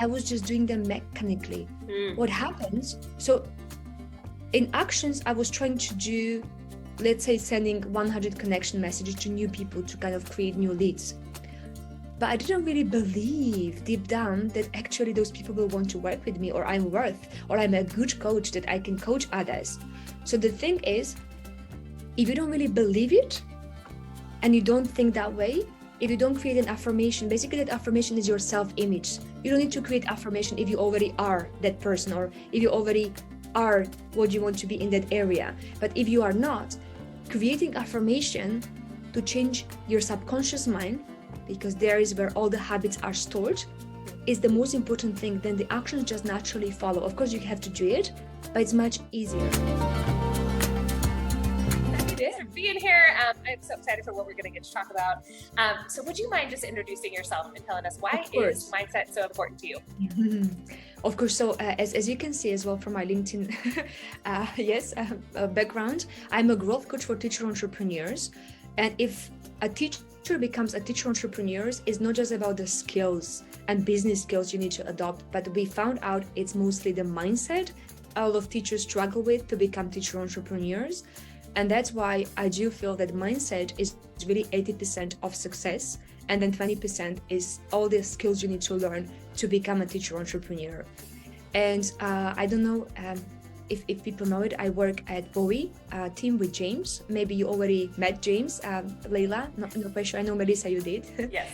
I was just doing them mechanically. What happens? So in actions, I was trying to do, let's say, sending 100 connection messages to new people to kind of create new leads. But I didn't really believe deep down that actually those people will want to work with me, or I'm a good coach, that I can coach others. So the thing is, if you don't really believe it and you don't think that way, if you don't create an affirmation, basically that affirmation is your self-image. You don't need to create affirmation if you already are that person, or if you already are what you want to be in that area. But if you are not, creating affirmation to change your subconscious mind, because there is where all the habits are stored, is the most important thing. Then the actions just naturally follow. Of course, you have to do it, but it's much easier. Thanks for being here. I'm so excited for what we're going to get to talk about. So would you mind just introducing yourself and telling us why is mindset so important to you? Of course. So as you can see as well from my LinkedIn background, I'm a growth coach for teacher entrepreneurs. And if a teacher becomes a teacher entrepreneur, it's not just about the skills and business skills you need to adopt, but we found out it's mostly the mindset a lot of teachers struggle with to become teacher entrepreneurs. And that's why I do feel that mindset is really 80% of success, and then 20% is all the skills you need to learn to become a teacher entrepreneur. And I don't know if people know it, I work at Bowei team with James. Maybe you already met James, Leila, not quite sure. I know Melissa, you did. Yes.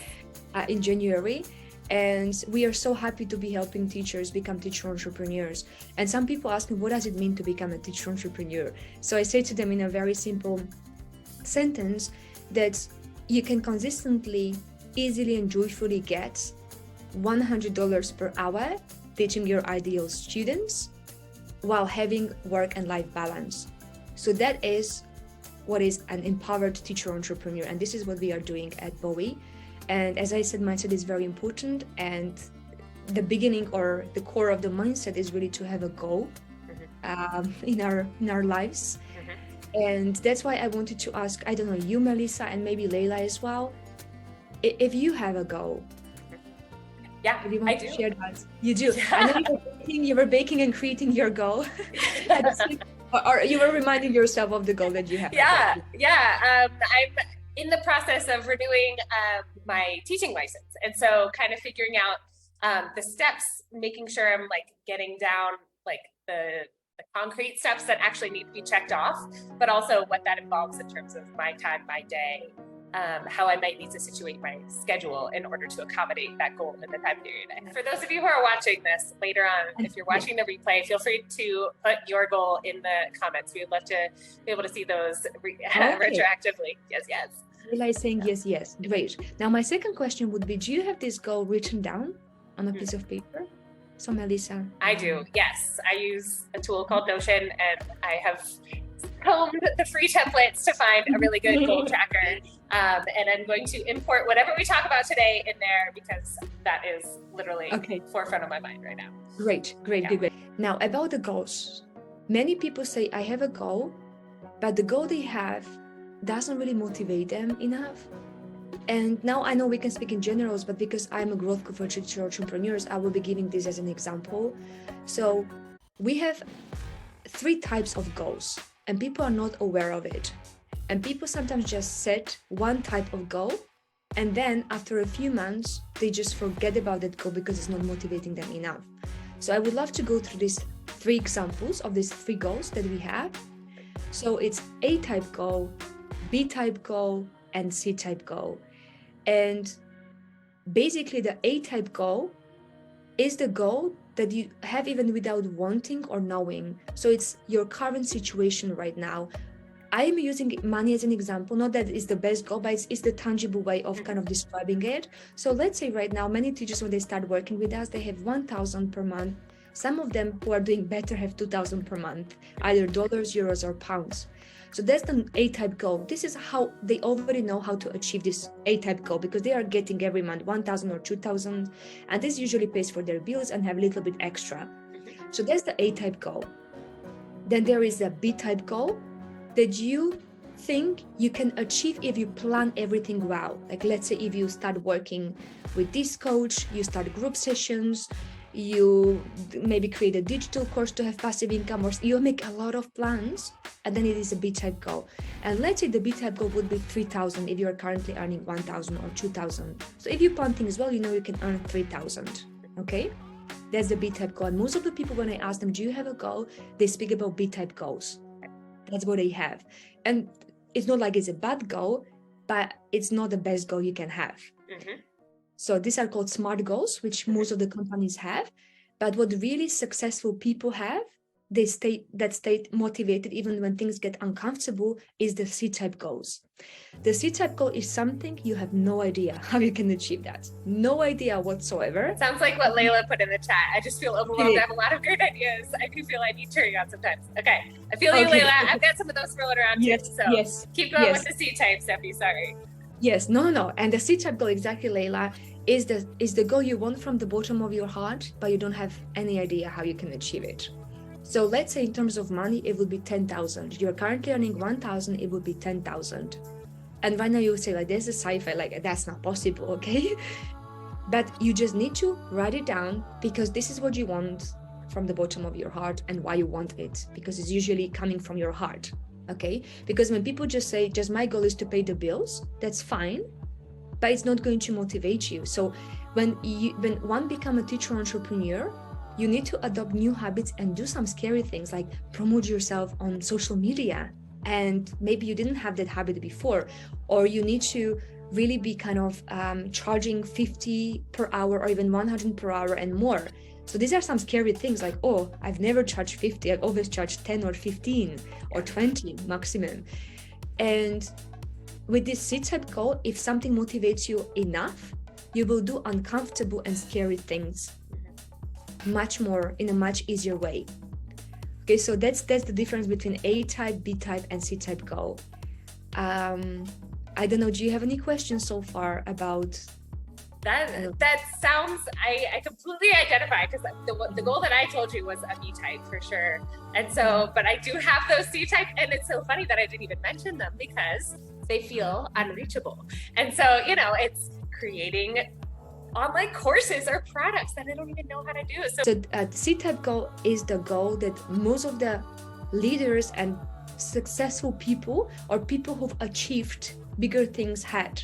In January. And we are so happy to be helping teachers become teacher entrepreneurs. And some people ask me, what does it mean to become a teacher entrepreneur? So I say to them in a very simple sentence that you can consistently, easily and joyfully get $100 per hour teaching your ideal students while having work and life balance. So that is what is an empowered teacher entrepreneur. And this is what we are doing at Bowei. And as I said, mindset is very important, and the beginning or the core of the mindset is really to have a goal in our lives. And that's why I wanted to ask, I don't know, you, Melissa, and maybe Leila as well, if you have a goal. Yeah, if you want I to do. share that. You do. I know you were baking and creating your goal. Or you were reminding yourself of the goal that you have. I'm in the process of renewing my teaching license. And so kind of figuring out the steps, making sure I'm like getting down like the concrete steps that actually need to be checked off, but also what that involves in terms of my time, my day, how I might need to situate my schedule in order to accommodate that goal in the time period. And for those of you who are watching this later on, if you're watching the replay, feel free to put your goal in the comments. We would love to be able to see those retroactively. Yes. Leila is saying yes. Great. Now my second question would be, do you have this goal written down on a piece of paper? So Melissa. I do, yes. I use a tool called Notion, and I have combed the free templates to find a really good goal tracker. And I'm going to import whatever we talk about today in there, because that is literally forefront of my mind right now. Great. Now about the goals. Many people say, I have a goal, but the goal they have doesn't really motivate them enough. And now I know we can speak in generals, but because I'm a growth coach for teacher entrepreneurs, I will be giving this as an example. So we have 3 types of goals, and people are not aware of it. And people sometimes just set one type of goal, and then after a few months, they just forget about that goal because it's not motivating them enough. So I would love to go through these 3 examples of these 3 goals that we have. So it's A-type goal, B-type goal, and C-type goal. And basically the A-type goal is the goal that you have even without wanting or knowing. So it's your current situation right now. I am using money as an example, not that it's the best goal, but it's the tangible way of kind of describing it. So let's say right now, many teachers, when they start working with us, they have 1,000 per month. Some of them who are doing better have 2,000 per month, either dollars, euros, or pounds. So that's the A-type goal. This is how they already know how to achieve this A-type goal, because they are getting every month 1,000 or 2,000, and this usually pays for their bills and have a little bit extra. So that's the A-type goal. Then there is a B-type goal that you think you can achieve if you plan everything well. Like let's say if you start working with this coach, you start group sessions, you maybe create a digital course to have passive income, or you make a lot of plans, and then it is a B-type goal. And let's say the B-type goal would be 3,000 if you're currently earning 1,000 or 2,000. So if you plan things well, you know you can earn 3,000, okay? That's the B-type goal. And most of the people, when I ask them, do you have a goal? They speak about B-type goals. That's what they have. And it's not like it's a bad goal, but it's not the best goal you can have. Mm-hmm. So these are called SMART goals, which most of the companies have. But what really successful people have, they stay motivated even when things get uncomfortable, is the C-type goals. The C-type goal is something you have no idea how you can achieve that. No idea whatsoever. Sounds like what Layla put in the chat. I just feel overwhelmed. I have a lot of great ideas. I do feel I need cheering on sometimes. Okay. I feel you, Layla. I've got some of those rolling around too. So keep going with the C-type, Stefy. Sorry. Yes, no. And the C-type goal, exactly, Layla, is the goal you want from the bottom of your heart, but you don't have any idea how you can achieve it. So let's say in terms of money, it would be 10,000. You're currently earning 1,000, it would be 10,000. And right now you would say like, there's a sci-fi, like that's not possible, okay? But you just need to write it down, because this is what you want from the bottom of your heart and why you want it, because it's usually coming from your heart. Okay, because when people just say, just my goal is to pay the bills, that's fine, but it's not going to motivate you. So when one become a teacher entrepreneur, you need to adopt new habits and do some scary things like promote yourself on social media. And maybe you didn't have that habit before, or you need to really be kind of charging 50 per hour or even 100 per hour and more. So these are some scary things like, oh, I've never charged 50, I've always charged 10 or 15 or 20 maximum. And with this C-type goal, if something motivates you enough, you will do uncomfortable and scary things much more in a much easier way. Okay, so that's the difference between A-type, B-type, and C-type goal. I don't know, do you have any questions so far about that sounds, I completely identify, because the goal that I told you was a B-type for sure. And so, but I do have those C-type, and it's so funny that I didn't even mention them because they feel unreachable. And so, you know, it's creating online courses or products that I don't even know how to do. So the C-type goal is the goal that most of the leaders and successful people or people who've achieved bigger things had.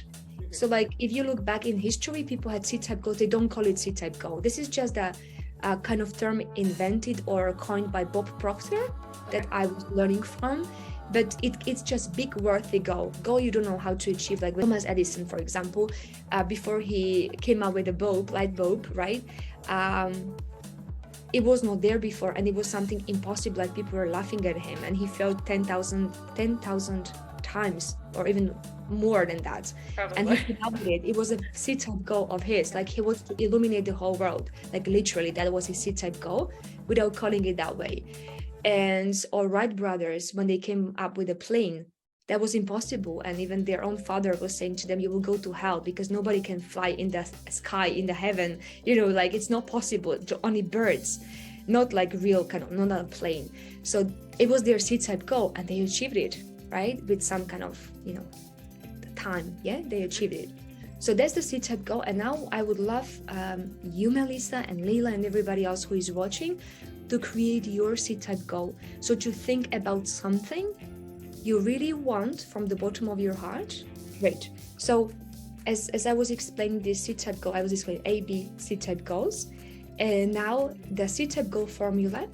So like if you look back in history, people had C-type goals. They don't call it C-type goal. This is just a kind of term invented or coined by Bob Proctor that I was learning from. But it's just big worthy goal you don't know how to achieve. Like Thomas Edison, for example, before he came out with the light bulb, right? It was not there before, and it was something impossible. Like people were laughing at him, and he failed 10,000 times, or even more than that. Probably. And he came out with it. It was a C-type goal of his. Like he was to illuminate the whole world. Like literally, that was his C-type goal, without calling it that way. And all Wright brothers, when they came up with a plane, that was impossible. And even their own father was saying to them, you will go to hell because nobody can fly in the sky, in the heaven. You know, like it's not possible. Only birds, not like real kind of, not a plane. So it was their C-type goal, and they achieved it, right? With some kind of, you know, time. Yeah, they achieved it. So that's the C-type goal. And now I would love you, Melissa, and Leila, and everybody else who is watching, to create your C-type goal. So to think about something you really want from the bottom of your heart. Great. So as I was explaining this C-type goal, I was explaining A, B, C-type goals. And now the C-type goal formula.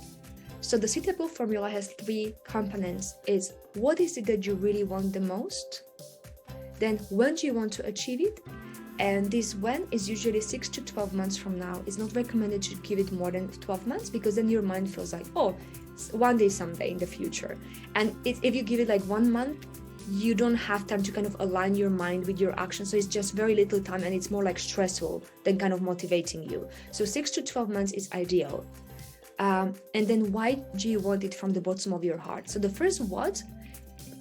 So the C-type goal formula has 3 components. It's what is it that you really want the most? Then when do you want to achieve it? And this when is usually 6 to 12 months from now. It's not recommended to give it more than 12 months because then your mind feels like, oh, one day, someday in the future. And if you give it like 1 month, you don't have time to kind of align your mind with your action. So it's just very little time, and it's more like stressful than kind of motivating you. So 6 to 12 months is ideal. And then why do you want it from the bottom of your heart? So the first what,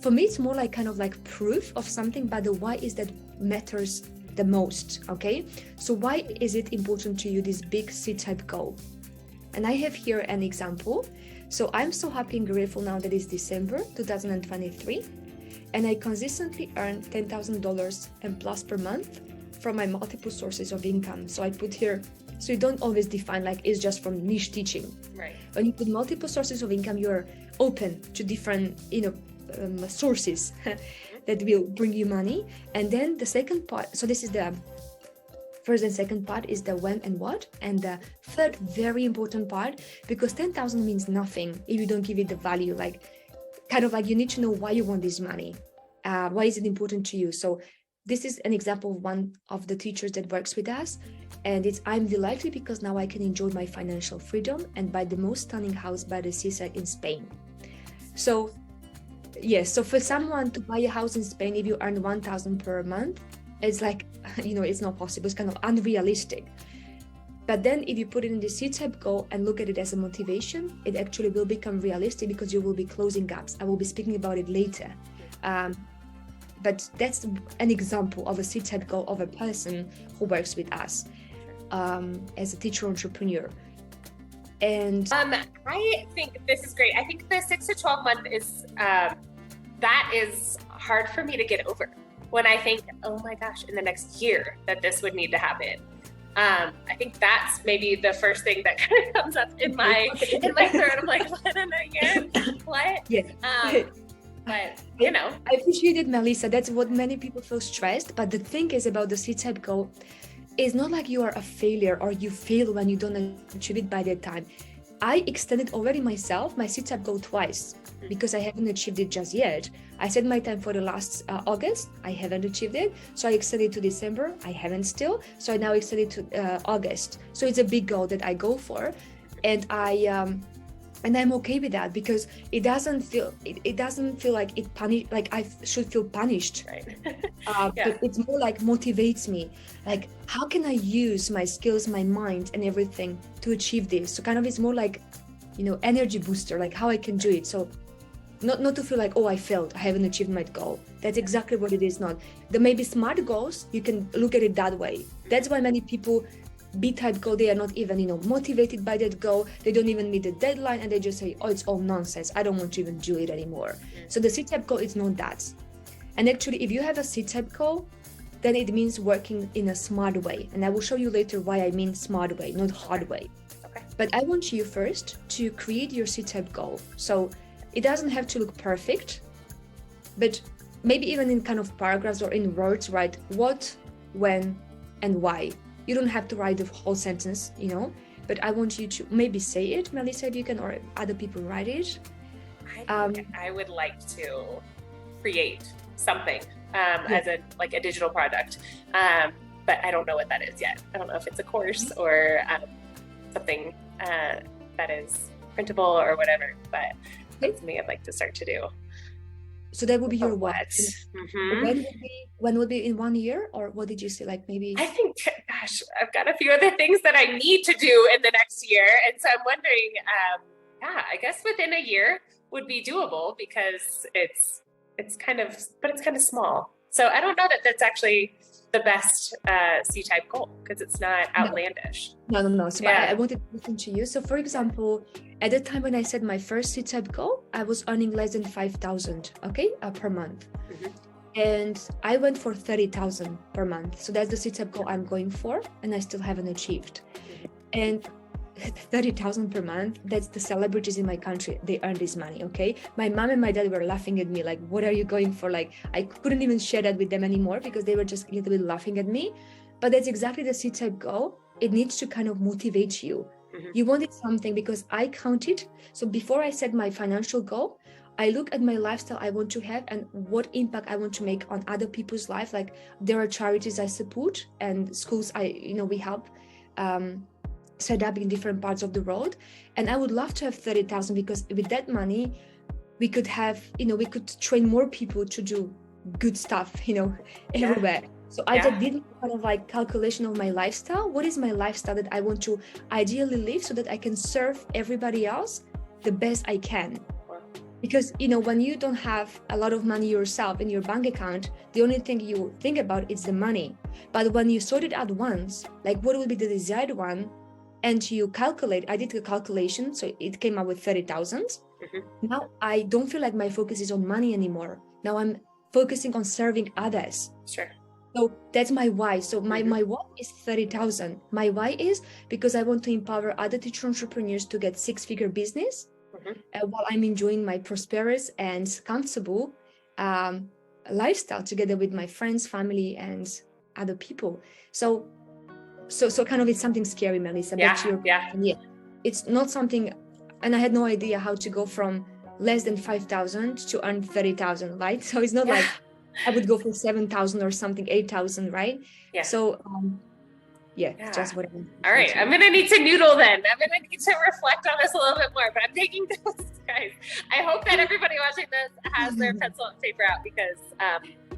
for me, it's more like kind of like proof of something, but the why is that matters the most, okay? So why is it important to you, this big C-type goal? And I have here an example. So I'm so happy and grateful now that it's December 2023, and I consistently earn $10,000 and plus per month from my multiple sources of income. So I put here So you don't always define like it's just from niche teaching. Right. When you put multiple sources of income, you're open to different, sources that will bring you money. And then the second part, so this is the first and second part is the when and what. And the third very important part, because 10,000 means nothing if you don't give it the value, like kind of like you need to know why you want this money. Why is it important to you? So this is an example of one of the teachers that works with us. And it's, I'm delighted because now I can enjoy my financial freedom and buy the most stunning house by the seaside in Spain. So yes, so for someone to buy a house in Spain, if you earn 1,000 per month, it's like, it's not possible. It's kind of unrealistic. But then if you put it in the C-type goal and look at it as a motivation, it actually will become realistic because you will be closing gaps. I will be speaking about it later. But that's an example of a C-type goal of a person who works with us as a teacher entrepreneur. And I think this is great. I think the 6 to 12 month is that is hard for me to get over when I think, oh my gosh, in the next year that this would need to happen. I think that's maybe the first thing that kind of comes up in my throat. I'm like, what in a year? What? Yeah. But I appreciate it, Melissa. That's what many people feel stressed. But the thing is about the C-type goal, it's not like you are a failure or you fail when you don't achieve it by that time. I extended already myself, my C-type goal twice because I haven't achieved it just yet. I set my time for the last August. I haven't achieved it. So I extended to December. I haven't still. So I now extended to August. So it's a big goal that I go for. And I'm okay with that because it doesn't feel like I should feel punished. Right. But it's more like motivates me. Like, how can I use my skills, my mind and everything to achieve this? So kind of it's more like, energy booster, like how I can do it. So not to feel like, oh, I failed, I haven't achieved my goal. That's exactly what it is. Not there may be smart goals, you can look at it that way. That's why many people B-type goal, they are not even motivated by that goal. They don't even meet the deadline and they just say, oh, it's all nonsense, I don't want to even do it anymore. So the C-type goal is not that. And actually, if you have a C-type goal, then it means working in a smart way. And I will show you later why I mean smart way, not hard way. Okay. But I want you first to create your C-type goal. So it doesn't have to look perfect, but maybe even in kind of paragraphs or in words, write what, when, and why. You don't have to write the whole sentence, but I want you to maybe say it, Melissa, if you can, or other people write it. I would like to create something as a digital product, but I don't know what that is yet. I don't know if it's a course or something that is printable or whatever, but that's something I'd like to start to do. So that would be your what? Mm-hmm. When would be in 1 year, or what did you say? Like maybe I think, gosh, I've got a few other things that I need to do in the next year, and so I'm wondering. I guess within a year would be doable because it's kind of small. So I don't know that that's actually the best C-type goal because it's not outlandish. No. So I wanted to listen to you. So for example, at the time when I set my first C-type goal, I was earning less than 5,000, per month. Mm-hmm. And I went for 30,000 per month. So that's the C-type goal I'm going for, and I still haven't achieved. Mm-hmm. And 30,000 per month, that's the celebrities in my country, they earn this money. My mom and my dad were laughing at me like, what are you going for? Like, I couldn't even share that with them anymore because they were just a little bit laughing at me. But that's exactly the C-type goal. It needs to kind of motivate you. Mm-hmm. You wanted something because I counted. So before I set my financial goal, I look at my lifestyle I want to have and what impact I want to make on other people's life. Like, there are charities I support and schools we help set up in different parts of the world. And I would love to have 30,000 because with that money, we could have, we could train more people to do good stuff, everywhere. So I just did kind of like calculation of my lifestyle. What is my lifestyle that I want to ideally live so that I can serve everybody else the best I can? Because, when you don't have a lot of money yourself in your bank account, the only thing you think about is the money. But when you sort it out once, like what will be the desired one, and you calculate, I did a calculation, so it came up with 30,000. Mm-hmm. Now I don't feel like my focus is on money anymore. Now I'm focusing on serving others. Sure. So that's my why. So my why is 30,000. My why is because I want to empower other teacher entrepreneurs to get six-figure business while I'm enjoying my prosperous and comfortable lifestyle together with my friends, family, and other people. So kind of it's something scary, Melissa. Yeah. It's not something, and I had no idea how to go from less than 5,000 to earn 30,000, right? So it's not like I would go for 7,000 or something, 8,000, right? Yeah. So just what I mean. All right, I'm gonna need to noodle then. I'm gonna need to reflect on this a little bit more, but I'm taking notes, guys. I hope that everybody watching this has their pencil and paper out, because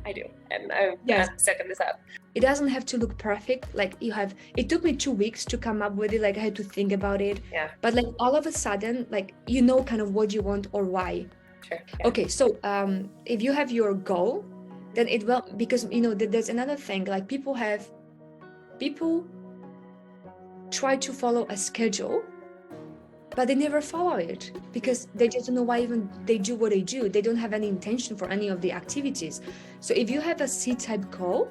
I do, and I'm soaking this up. It doesn't have to look perfect. Like it took me 2 weeks to come up with it. Like I had to think about it. Yeah. But like all of a sudden, like kind of what you want or why. Sure. Yeah. Okay, so if you have your goal, then it will, because there's another thing. Like people try to follow a schedule, but they never follow it because they just don't know why even they do what they do. They don't have any intention for any of the activities. So if you have a C-type goal,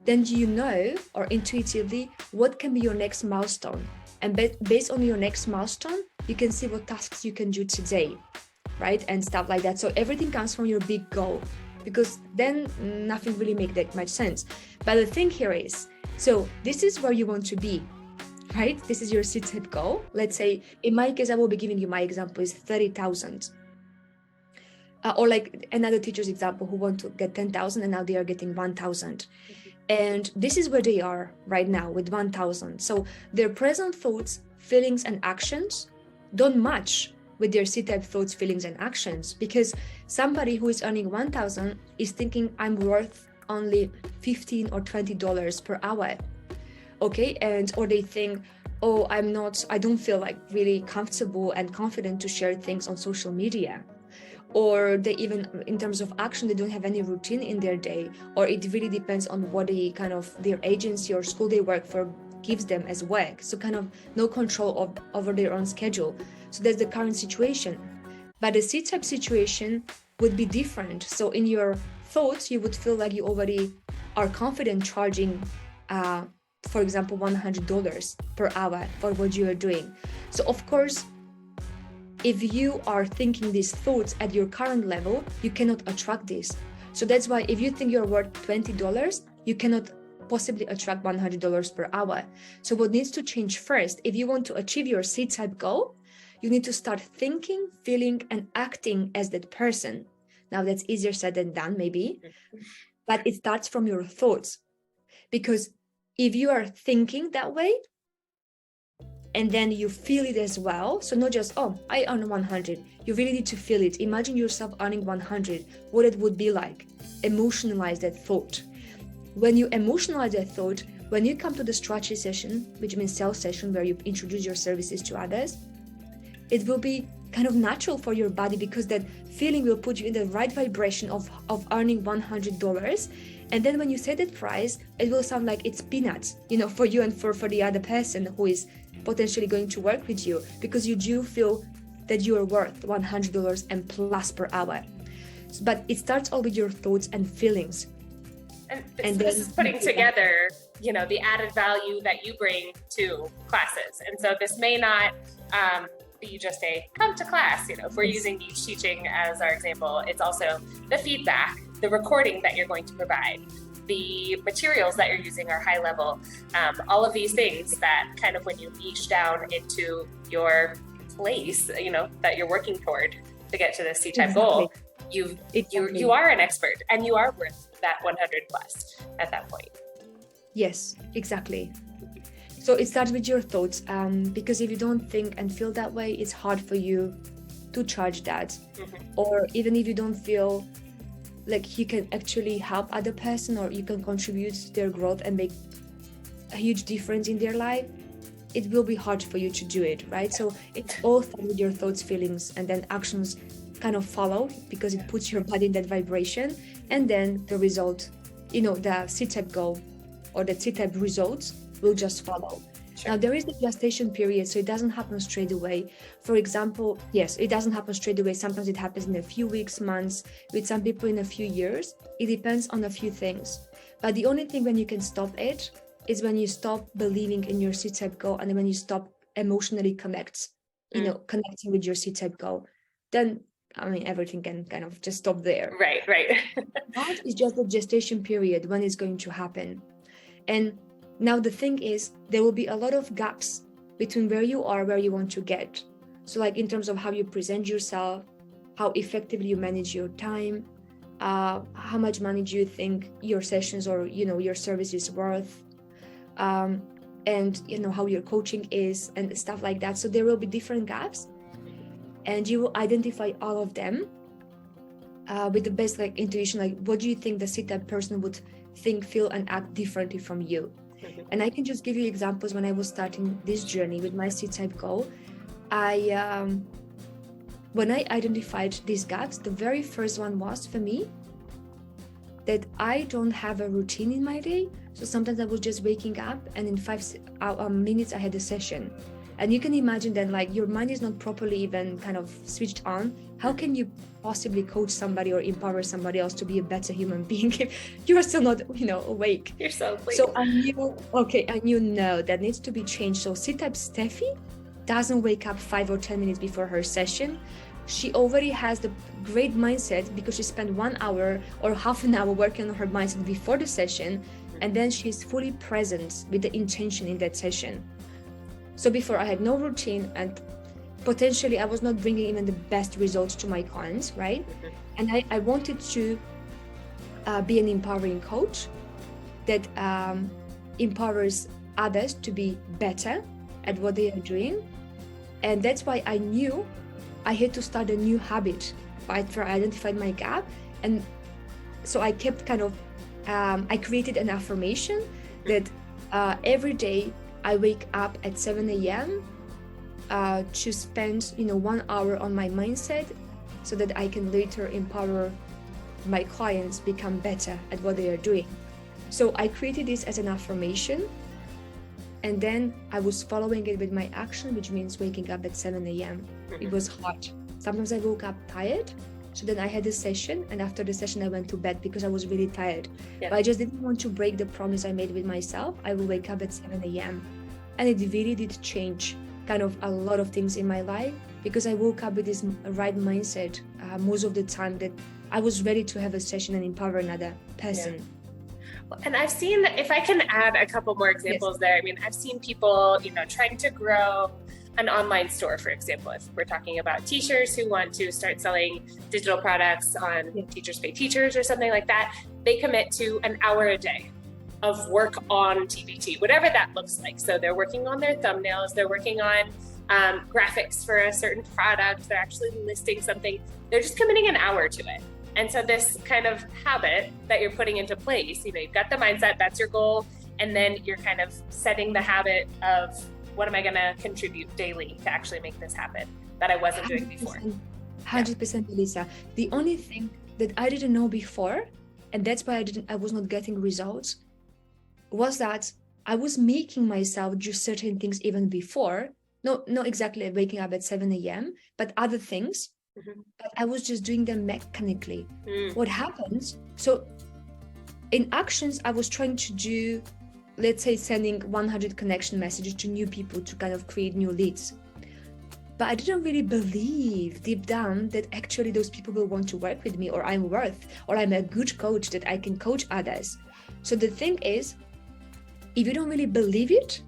then you know, or intuitively, what can be your next milestone. And based on your next milestone, you can see what tasks you can do today, right? And stuff like that. So everything comes from your big goal, because then nothing really makes that much sense. But the thing here is, so this is where you want to be, right? This is your C-type goal. Let's say, in my case, I will be giving you my example is 30,000. Or like another teacher's example who want to get 10,000 and now they are getting 1,000. And this is where they are right now with 1,000. So their present thoughts, feelings, and actions don't match with their C-type thoughts, feelings, and actions, because somebody who is earning 1,000 is thinking I'm worth only $15 or $20 per hour. Okay, or they think, oh, I don't feel like really comfortable and confident to share things on social media. Or they even, in terms of action, they don't have any routine in their day, or it really depends on what their agency or school they work for gives them as work. So kind of no control over their own schedule. So that's the current situation. But the C-type situation would be different. So in your thoughts, you would feel like you already are confident charging, for example, $100 per hour for what you are doing. So of course, if you are thinking these thoughts at your current level, you cannot attract this. So that's why if you think you're worth $20, you cannot possibly attract $100 per hour. So what needs to change first, if you want to achieve your C-type goal, you need to start thinking, feeling, and acting as that person. Now that's easier said than done, maybe, but it starts from your thoughts. Because if you are thinking that way, and then you feel it as well, so not just, oh, I earn 100, you really need to feel it. Imagine yourself earning 100, what it would be like. Emotionalize that thought. When you emotionalize that thought, when you come to the strategy session, which means sales session, where you introduce your services to others, it will be kind of natural for your body, because that feeling will put you in the right vibration of earning $100. And then when you say that price, it will sound like it's peanuts, for you and for the other person who is potentially going to work with you, because you do feel that you are worth $100 and plus per hour. But it starts all with your thoughts and feelings. And this is putting together, the added value that you bring to classes. And so this may not be just a come to class, if we're using Niche Teaching as our example, it's also the feedback, the recording that you're going to provide, the materials that you're using are high level, all of these things that kind of when you niche down into your place, that you're working toward to get to this C-type goal, you are an expert and you are worth that 100 plus at that point. Yes, exactly. So it starts with your thoughts, because if you don't think and feel that way, it's hard for you to charge that. Or even if you don't feel like you can actually help other person, or you can contribute to their growth and make a huge difference in their life, it will be hard for you to do it, right? So it all starts with your thoughts, feelings, and then actions kind of follow, because it puts your body in that vibration, and then the result, the C-type goal or the C-type results will just follow. Sure. Now there is the gestation period, so it doesn't happen straight away. For example, yes, it doesn't happen straight away. Sometimes it happens in a few weeks, months, with some people in a few years. It depends on a few things. But the only thing when you can stop it is when you stop believing in your C-type goal, and when you stop emotionally connecting with your C-type goal. Then, I mean, everything can kind of just stop there. Right. That is just the gestation period when it's going to happen. And now the thing is, there will be a lot of gaps between where you are, where you want to get. So like in terms of how you present yourself, how effectively you manage your time, how much money do you think your sessions or, your service is worth, and, how your coaching is and stuff like that. So there will be different gaps, and you will identify all of them with the best intuition. Like, what do you think the C-type person would think, feel, and act differently from you? And I can just give you examples. When I was starting this journey with my C-type goal, when I identified these gaps, the very first one was for me that I don't have a routine in my day. So sometimes I was just waking up, and in 5 minutes I had a session. And you can imagine then, your mind is not properly even kind of switched on. How can you possibly coach somebody or empower somebody else to be a better human being if you are still not, awake? You're so late. So I knew, no, that needs to be changed. So C-type Stefy doesn't wake up 5 or 10 minutes before her session. She already has the great mindset because she spent 1 hour or half an hour working on her mindset before the session. And then she's fully present with the intention in that session. So before, I had no routine, and potentially I was not bringing even the best results to my clients, right? And I wanted to be an empowering coach that empowers others to be better at what they are doing. And that's why I knew I had to start a new habit after I identified my gap. And so I kept I created an affirmation that every day I wake up at 7 a.m. To spend 1 hour on my mindset, so that I can later empower my clients become better at what they are doing. So I created this as an affirmation, and then I was following it with my action, which means waking up at 7 a.m. It was hard. Sometimes I woke up tired. So then I had a session, and after the session I went to bed because I was really tired. But I just didn't want to break the promise I made with myself. I will wake up at 7 a.m. And it really did change kind of a lot of things in my life, because I woke up with this right mindset most of the time, that I was ready to have a session and empower another person. And I've seen, if I can add a couple more examples there, I mean, I've seen people, trying to grow an online store, for example. If we're talking about teachers who want to start selling digital products on Teachers Pay Teachers or something like that, they commit to an hour a day of work on TPT, whatever that looks like. So they're working on their thumbnails, they're working on graphics for a certain product, they're actually listing something, they're just committing an hour to it. And so this kind of habit that you're putting into place, you've got the mindset, that's your goal, and then you're kind of setting the habit of, what am I going to contribute daily to actually make this happen that I wasn't doing before? 100%, Melissa. The only thing that I didn't know before, and that's why I was not getting results, was that I was making myself do certain things even before. Not exactly waking up at 7 a.m., but other things. But I was just doing them mechanically. What happens? So in actions, I was trying to do, let's say, sending 100 connection messages to new people to kind of create new leads. But I didn't really believe deep down that actually those people will want to work with me, or I'm worth, or I'm a good coach, that I can coach others. So the thing is, if you don't really believe it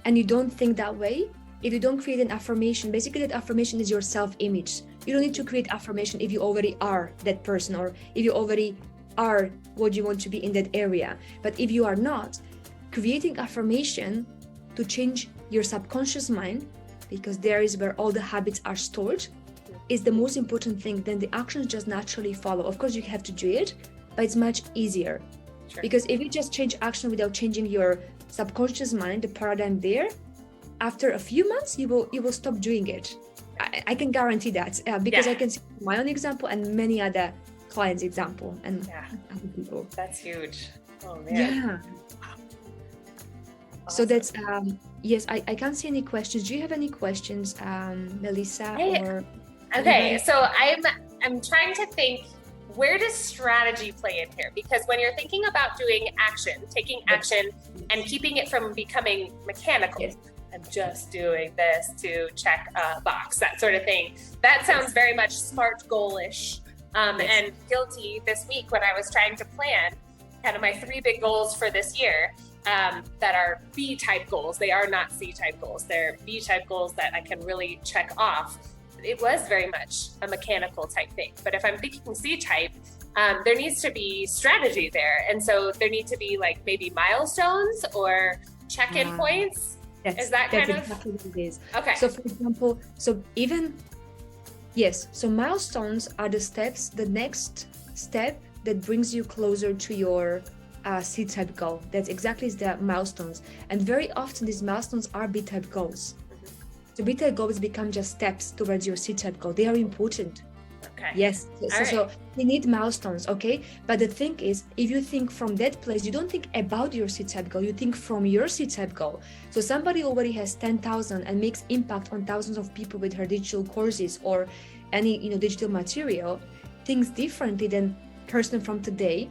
and you don't think that way, if you don't create an affirmation, basically that affirmation is your self-image. You don't need to create affirmation if you already are that person, or if you already are what you want to be in that area. But if you are not, creating affirmation to change your subconscious mind, because there is where all the habits are stored, is the most important thing. Then the actions just naturally follow. Of course, you have to do it, but it's much easier. Sure. Because if you just change action without changing your subconscious mind, the paradigm there, after a few months, you will stop doing it. I can guarantee that because I can see my own example and many other clients' example and other people. That's huge. Oh man. Yeah. Awesome. So that's yes. I can't see any questions. Do you have any questions, Melissa? Okay. So I'm trying to think where does strategy play in here? Because when you're thinking about doing action, taking action and keeping it from becoming mechanical, Yes. I'm just doing this to check a box, that sort of thing. That sounds very much SMART goal-ish. And guilty this week when I was trying to plan kind of my 3 big goals for this year that are B-type goals. They are not C-type goals. They're B-type goals that I can really check off. It was very much a mechanical type thing. But if I'm thinking C-type, there needs to be strategy there. And so there need to be like maybe milestones or check-in points. Is that kind of exactly what it is? Okay. So for example, so milestones are the steps, the next step that brings you closer to your C-type goal. That's exactly the milestones. And very often these milestones are B-type goals. So B-type goals become just steps towards your C-type goal. They are important. Okay. Yes. So you need milestones, okay? But the thing is, if you think from that place, you don't think about your C-type goal, you think from your C-type goal. So somebody already has 10,000 and makes impact on thousands of people with her digital courses or any, digital material, thinks differently than person from today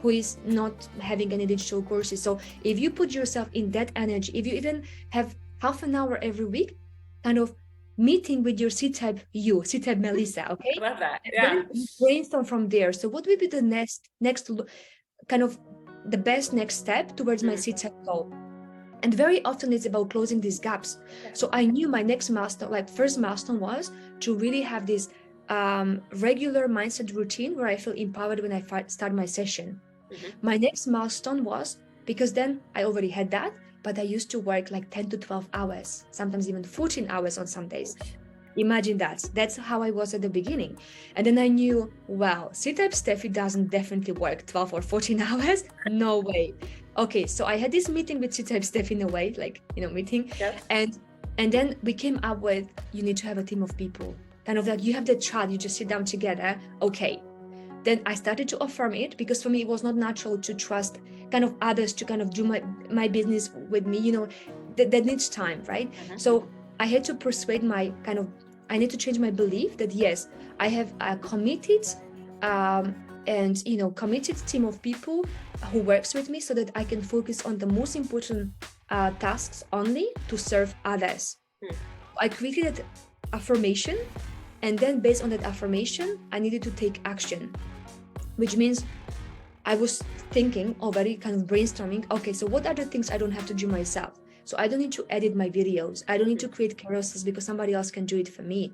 who is not having any digital courses. So if you put yourself in that energy, if you even have half an hour every week, kind of meeting with your C-type C-type Melissa, okay? I love that. Yeah. Then brainstorm from there. So what will be the next kind of the best next step towards my C-type goal? And very often it's about closing these gaps. So I knew my next milestone, like first milestone was to really have this regular mindset routine where I feel empowered when I start my session. My next milestone was, because then I already had that, but I used to work like 10 to 12 hours, sometimes even 14 hours on some days. Imagine that. That's how I was at the beginning. And then I knew, well, C-type Stefy doesn't definitely work 12 or 14 hours. No way. Okay, so I had this meeting with C-type Stefy in a way, like, meeting. Yep. And then we came up with, you need to have a team of people. Kind of like you have the child, you just sit down together. Okay. Then I started to affirm it because for me, it was not natural to trust kind of others to kind of do my business with me, that needs time, right? So I had to persuade I need to change my belief that yes, I have a committed committed team of people who works with me so that I can focus on the most important tasks only to serve others. I created affirmation, and then based on that affirmation, I needed to take action, which means I was thinking already, kind of brainstorming, okay, so what are the things I don't have to do myself? So I don't need to edit my videos. I don't need to create carousels because somebody else can do it for me.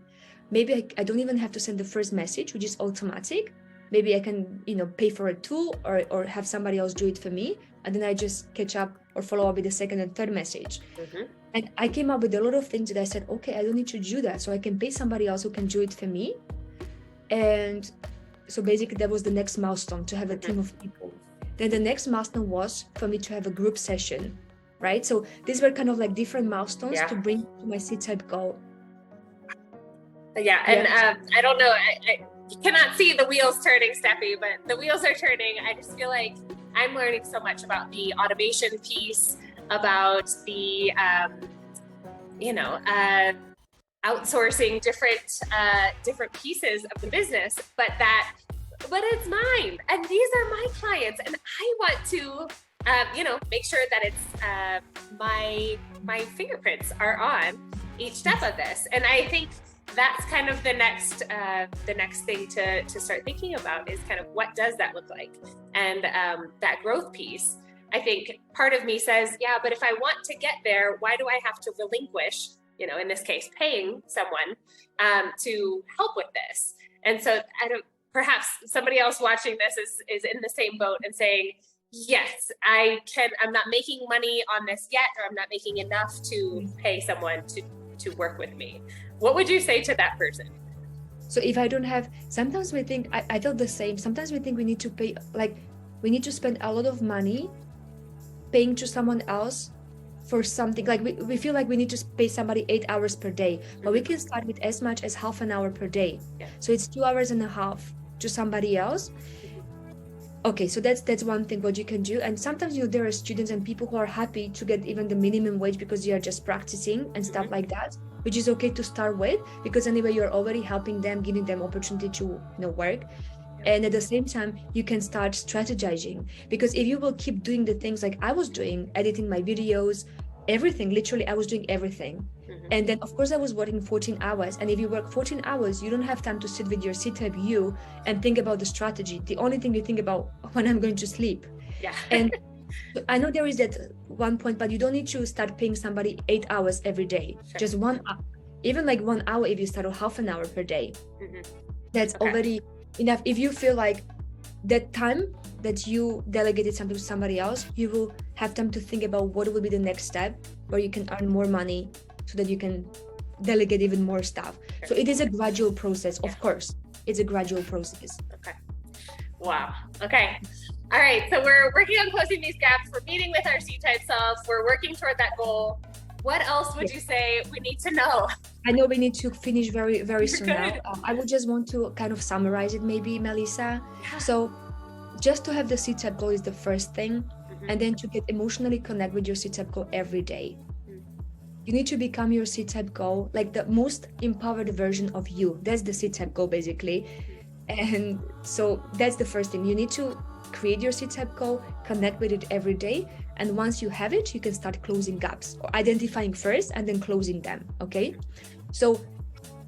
Maybe I don't even have to send the first message, which is automatic. Maybe I can, pay for a tool or have somebody else do it for me. And then I just catch up or follow up with the second and third message. And I came up with a lot of things that I said, okay, I don't need to do that. So I can pay somebody else who can do it for me. And so basically that was the next milestone, to have a team of people. Then the next milestone was for me to have a group session, right? So these were kind of like different milestones to bring to my C-type goal. I don't know, you cannot see the wheels turning, Stefy, but the wheels are turning. I just feel like I'm learning so much about the automation piece, about the, outsourcing different pieces of the business, but it's mine, and these are my clients, and I want to, make sure that it's my fingerprints are on each step of this. And I think that's kind of the next thing to start thinking about is kind of what does that look like, and that growth piece. I think part of me says, yeah, but if I want to get there, why do I have to relinquish, in this case, paying someone to help with this? And so perhaps somebody else watching this is in the same boat and saying, yes, I'm not making money on this yet, or I'm not making enough to pay someone to work with me. What would you say to that person? So if I don't have, sometimes we think, I feel the same. Sometimes we think we need to pay, like we need to spend a lot of money paying to someone else for something. Like we feel like we need to pay somebody 8 hours per day, but we can start with as much as half an hour per day. So it's 2.5 hours to somebody else. Okay, so that's one thing what you can do. And sometimes there are students and people who are happy to get even the minimum wage because you are just practicing and stuff like that, which is okay to start with, because anyway you're already helping them, giving them opportunity to work. And at the same time, you can start strategizing, because if you will keep doing the things like I was doing, editing my videos, everything, literally I was doing everything. And then of course I was working 14 hours. And if you work 14 hours, you don't have time to sit with your C-type you and think about the strategy. The only thing you think about when I'm going to sleep. Yeah. And I know there is that one point, but you don't need to start paying somebody 8 hours every day. Sure. Just even like 1 hour, if you start with half an hour per day, that's already enough. If you feel like that time that you delegated something to somebody else, you will have time to think about what will be the next step where you can earn more money so that you can delegate even more stuff. Sure. So it is a gradual process, of course. It's a gradual process. Okay. Wow. Okay. All right. So we're working on closing these gaps. We're meeting with our C-type selves. We're working toward that goal. What else would you say we need to know? I know we need to finish very, very soon now. I would just want to kind of summarize it maybe, Melissa. Yeah. So just to have the C-type goal is the first thing. And then to get emotionally connect with your C-type goal every day. You need to become your C-type goal, like the most empowered version of you. That's the C-type goal basically. And so that's the first thing. You need to create your C-type goal, connect with it every day. And once you have it, you can start closing gaps, or identifying first and then closing them, okay? So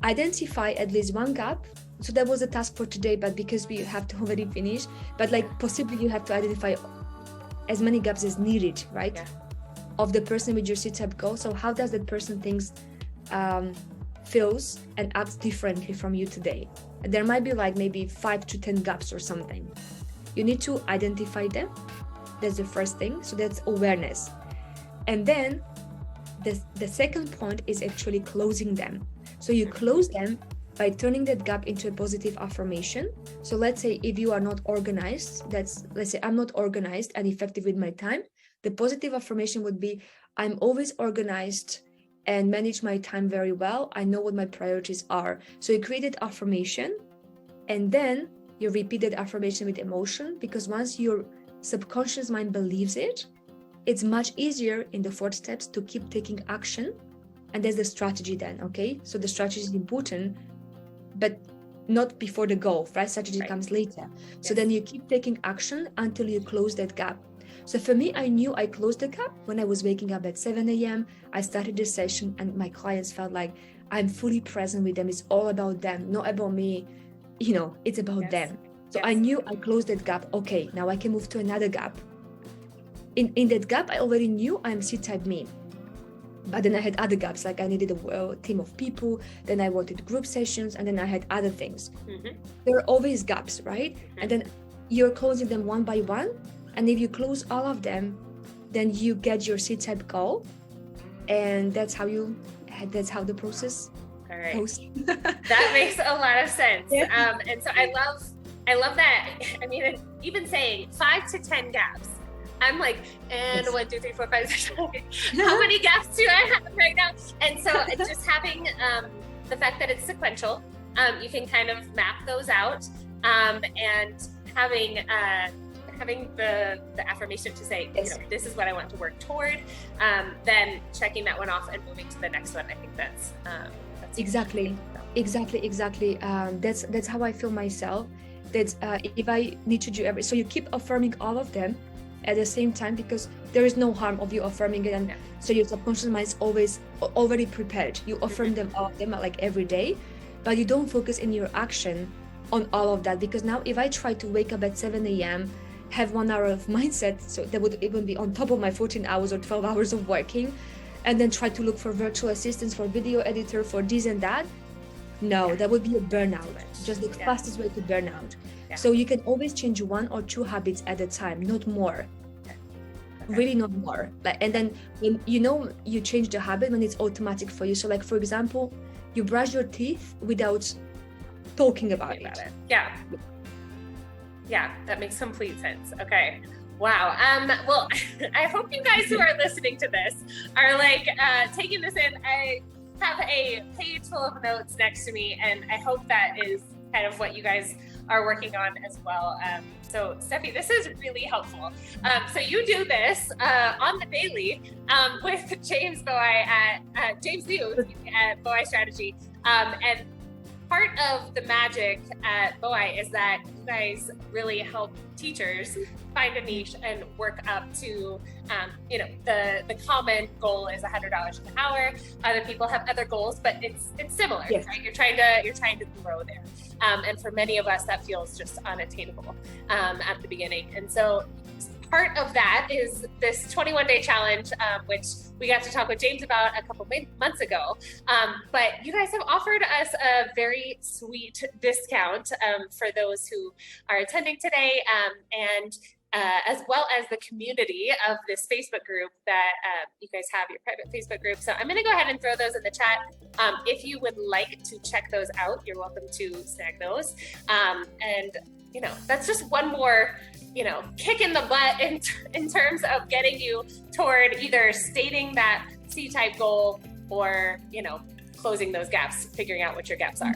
identify at least one gap. So that was a task for today, but because we have to already finish, but like possibly you have to identify as many gaps as needed, right? Yeah. Of the person with your C-type goal. So how does that person thinks, feels and acts differently from you today? And there might be like maybe 5 to 10 gaps or something. You need to identify them. That's the first thing. So that's awareness. And then the second point is actually closing them. So you close them by turning that gap into a positive affirmation. So let's say if you are not organized, let's say I'm not organized and effective with my time. The positive affirmation would be, I'm always organized and manage my time very well. I know what my priorities are. So you created affirmation, and then you repeat that affirmation with emotion, because once your subconscious mind believes it, it's much easier in the 4 steps to keep taking action. And there's the strategy then, okay? So the strategy is important, but not before the goal, right? Strategy comes later. Yes. So then you keep taking action until you close that gap. So for me, I knew I closed the gap when I was waking up at 7 a.m. I started the session and my clients felt like I'm fully present with them. It's all about them, not about me. You know, it's about them. So I knew I closed that gap. Okay, now I can move to another gap. In that gap, I already knew I'm C-type me. But then I had other gaps, like I needed a team of people, then I wanted group sessions, and then I had other things. There are always gaps, right? And then you're closing them one by one. And if you close all of them, then you get your C-type goal. And that's how the process goes. That makes a lot of sense. Yeah. And so I love that. I mean, even saying 5 to 10 gaps, I'm like, and 1, 2, 3, 4, 5, 6, 7, 8. How many gaps do I have right now? And so just having the fact that it's sequential, you can kind of map those out, and having the affirmation to say, you know, this is what I want to work toward, then checking that one off and moving to the next one. I think that's exactly. That's how I feel myself. That if I need to do so you keep affirming all of them at the same time, because there is no harm of you affirming it, and so your subconscious mind is always already prepared. You affirm them, all of them, like every day, but you don't focus in your action on all of that, because now if I try to wake up at 7 a.m. have 1 hour of mindset, so that would even be on top of my 14 hours or 12 hours of working, and then try to look for virtual assistants, for video editor, for this and that. No, that would be a burnout, just the fastest way to burnout. So you can always change 1 or 2 habits at a time, not more. Really not more. Like, and then when you change the habit when it's automatic for you. So like, for example, you brush your teeth without talking about it. Yeah, that makes complete sense. Okay. Wow. Well, I hope you guys who are listening to this are like taking this in. I have a page full of notes next to me, and I hope that is kind of what you guys are working on as well. So Stefy, this is really helpful. So you do this on the daily with James Bowei at James Liu at Bowei Strategy, and part of the magic at Bowei is that you guys really help teachers find a niche and work up to, the common goal is $100 an hour. Other people have other goals, but it's similar, Yes. right? You're trying to grow there. And for many of us, that feels just unattainable at the beginning. And so part of that is this 21-day challenge, which we got to talk with James about a couple months ago. But you guys have offered us a very sweet discount for those who are attending today, and as well as the community of this Facebook group that you guys have, your private Facebook group. So I'm going to go ahead and throw those in the chat. If you would like to check those out, you're welcome to snag those. And that's just one more kick in the butt in terms of getting you toward either stating that C-type goal or, closing those gaps, figuring out what your gaps are.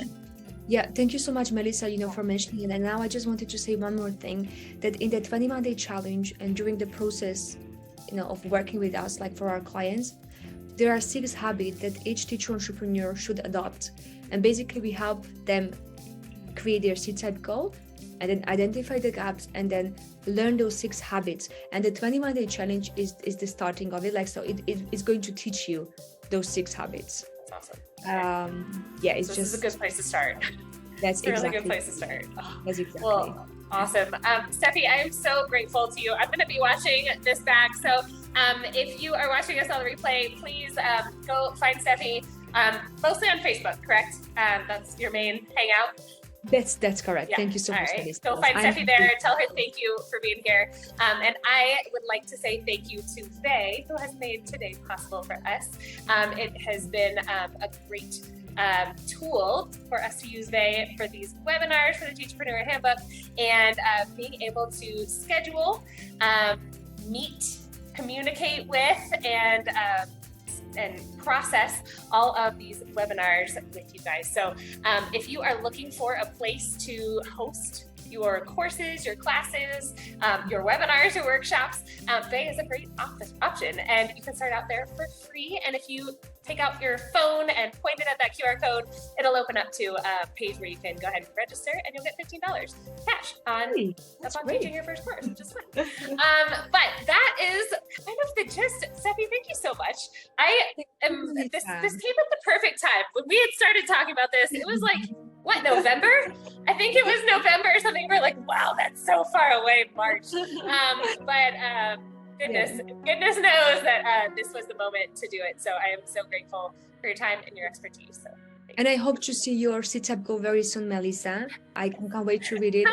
Yeah, thank you so much, Melissa, for mentioning it. And now I just wanted to say one more thing, that in the 21-day challenge and during the process, of working with us, like for our clients, there are 6 habits that each teacher entrepreneur should adopt. And basically we help them create their C-type goal and then identify the gaps and then learn those 6 habits. And the 21-day challenge is the starting of it. So it's going to teach you those 6 habits. That's awesome. It's so just this is a good place to start. That's a really exactly good place to start. That's exactly. Well, awesome. Stefy, I am so grateful to you. I'm going to be watching this back. So if you are watching us on the replay, please go find Stefy, mostly on Facebook, correct? That's your main hangout. That's correct. Yeah. Thank you so much. Right. Go find Stefy there. Tell her thank you for being here. And I would like to say thank you to Faye, who has made today possible for us. It has been a great tool for us to use Faye for these webinars for the Teacherpreneur Handbook, and being able to schedule, meet, communicate with, and process all of these webinars with you guys. So if you are looking for a place to host your courses, your classes, your webinars, your workshops, Faye is a great option, and you can start out there for free. And if you take out your phone and point it at that QR code, it'll open up to a page where you can go ahead and register, and you'll get $15 cash on teaching your first course, which is fun. But that is kind of the gist. Stefy, thank you so much. This came at the perfect time. When we had started talking about this, it was like, what, November? I think it was November or something. We're like, wow, that's so far away, March. Goodness knows that this was the moment to do it. So I am so grateful for your time and your expertise. So and I hope to see your sit-up go very soon, Melissa. I can't wait to read it.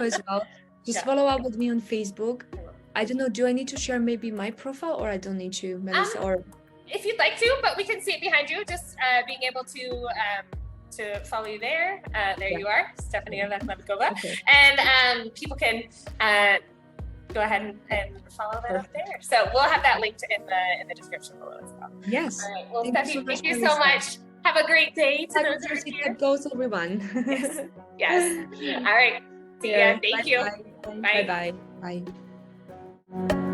As well. Just follow up with me on Facebook. I don't know, do I need to share maybe my profile, or I don't need to, Melissa? Or if you'd like to, but we can see it behind you. Just being able to follow you there. You are, Stefy Vaclavikova. Okay. And people can go ahead and follow that up there. So we'll have that linked in the description below as well. Yes. All right. Well, Stefy, thank you so much. Have a great day. That goes, everyone. Yes. All right. See ya. Thank you. Bye. Bye. Bye.